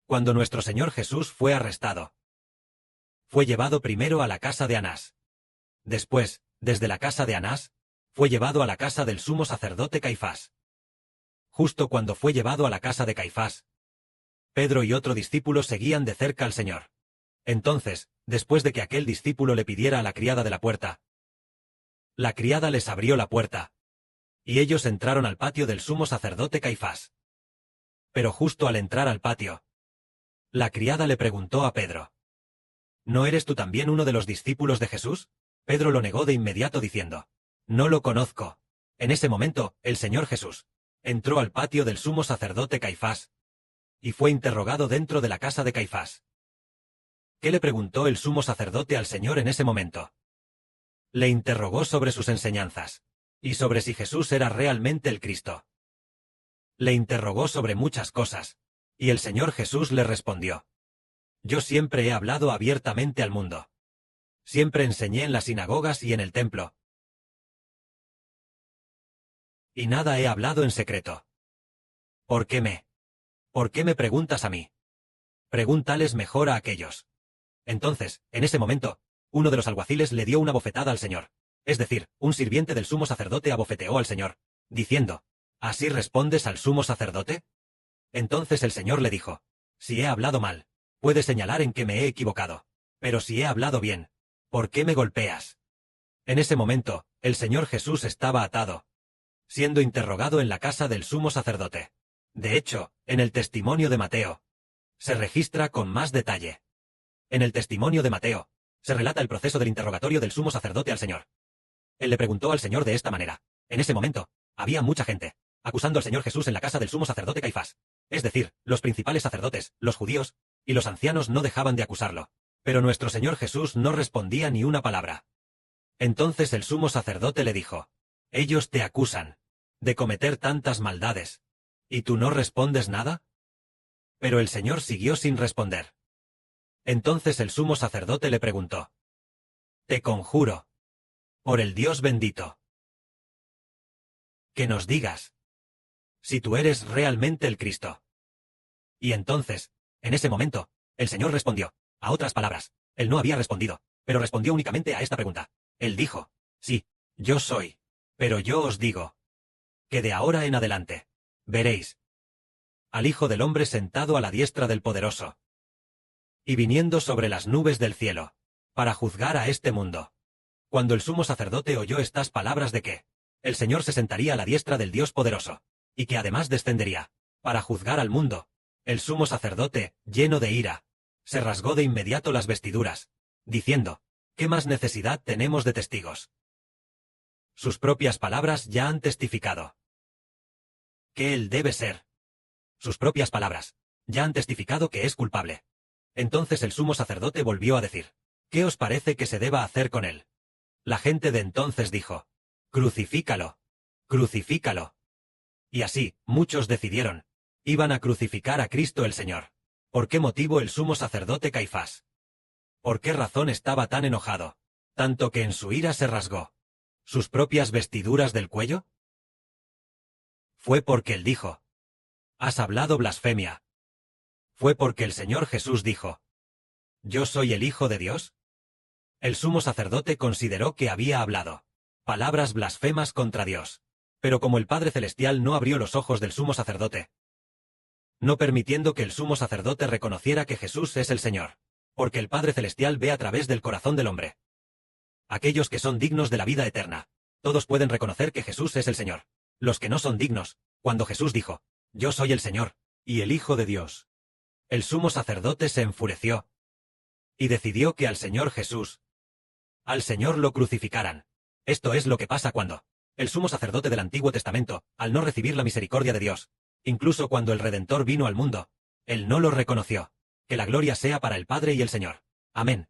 Cuando nuestro Señor Jesús fue arrestado, fue llevado primero a la casa de Anás. Después, desde la casa de Anás, fue llevado a la casa del sumo sacerdote Caifás. Justo cuando fue llevado a la casa de Caifás, Pedro y otro discípulo seguían de cerca al Señor. Entonces, después de que aquel discípulo le pidiera a la criada de la puerta, la criada les abrió la puerta, y ellos entraron al patio del sumo sacerdote Caifás. Pero justo al entrar al patio, la criada le preguntó a Pedro: ¿No eres tú también uno de los discípulos de Jesús? Pedro lo negó de inmediato diciendo: No lo conozco. En ese momento, el Señor Jesús entró al patio del sumo sacerdote Caifás y fue interrogado dentro de la casa de Caifás. ¿Qué le preguntó el sumo sacerdote al Señor en ese momento? Le interrogó sobre sus enseñanzas y sobre si Jesús era realmente el Cristo. Le interrogó sobre muchas cosas, y el Señor Jesús le respondió: Yo siempre he hablado abiertamente al mundo. Siempre enseñé en las sinagogas y en el templo. Y nada he hablado en secreto. ¿Por qué me preguntas a mí? Pregúntales mejor a aquellos. Entonces, en ese momento, uno de los alguaciles le dio una bofetada al Señor. Es decir, un sirviente del sumo sacerdote abofeteó al Señor, diciendo: ¿Así respondes al sumo sacerdote? Entonces el Señor le dijo: Si he hablado mal, puedes señalar en que me he equivocado. Pero si he hablado bien, ¿por qué me golpeas? En ese momento, el Señor Jesús estaba atado, siendo interrogado en la casa del sumo sacerdote. De hecho, en el testimonio de Mateo, se registra con más detalle. En el testimonio de Mateo, se relata el proceso del interrogatorio del sumo sacerdote al Señor. Él le preguntó al Señor de esta manera. En ese momento, había mucha gente acusando al Señor Jesús en la casa del sumo sacerdote Caifás. Es decir, los principales sacerdotes, los judíos, y los ancianos no dejaban de acusarlo. Pero nuestro Señor Jesús no respondía ni una palabra. Entonces el sumo sacerdote le dijo: Ellos te acusan de cometer tantas maldades, ¿y tú no respondes nada? Pero el Señor siguió sin responder. Entonces el sumo sacerdote le preguntó: Te conjuro, por el Dios bendito, que nos digas si tú eres realmente el Cristo. Y entonces, en ese momento, el Señor respondió. A otras palabras, él no había respondido, pero respondió únicamente a esta pregunta. Él dijo: Sí, yo soy. Pero yo os digo que de ahora en adelante veréis al Hijo del Hombre sentado a la diestra del Poderoso y viniendo sobre las nubes del cielo, para juzgar a este mundo. Cuando el sumo sacerdote oyó estas palabras de que el Señor se sentaría a la diestra del Dios poderoso, y que además descendería para juzgar al mundo, el sumo sacerdote, lleno de ira, se rasgó de inmediato las vestiduras, diciendo: ¿Qué más necesidad tenemos de testigos? Sus propias palabras ya han testificado que él debe ser. Sus propias palabras ya han testificado que es culpable. Entonces el sumo sacerdote volvió a decir: ¿Qué os parece que se deba hacer con él? La gente de entonces dijo: Crucifícalo, crucifícalo. Y así, muchos decidieron, iban a crucificar a Cristo el Señor. ¿Por qué motivo el sumo sacerdote Caifás? ¿Por qué razón estaba tan enojado, tanto que en su ira se rasgó sus propias vestiduras del cuello? Fue porque él dijo: Has hablado blasfemia. Fue porque el Señor Jesús dijo: ¿Yo soy el Hijo de Dios? El sumo sacerdote consideró que había hablado palabras blasfemas contra Dios. Pero como el Padre Celestial no abrió los ojos del sumo sacerdote, no permitiendo que el sumo sacerdote reconociera que Jesús es el Señor, porque el Padre Celestial ve a través del corazón del hombre. Aquellos que son dignos de la vida eterna, todos pueden reconocer que Jesús es el Señor. Los que no son dignos, cuando Jesús dijo: Yo soy el Señor, y el Hijo de Dios, el sumo sacerdote se enfureció y decidió que al Señor Jesús, al Señor lo crucificaran. Esto es lo que pasa cuando el sumo sacerdote del Antiguo Testamento, al no recibir la misericordia de Dios, incluso cuando el Redentor vino al mundo, él no lo reconoció. Que la gloria sea para el Padre y el Señor. Amén.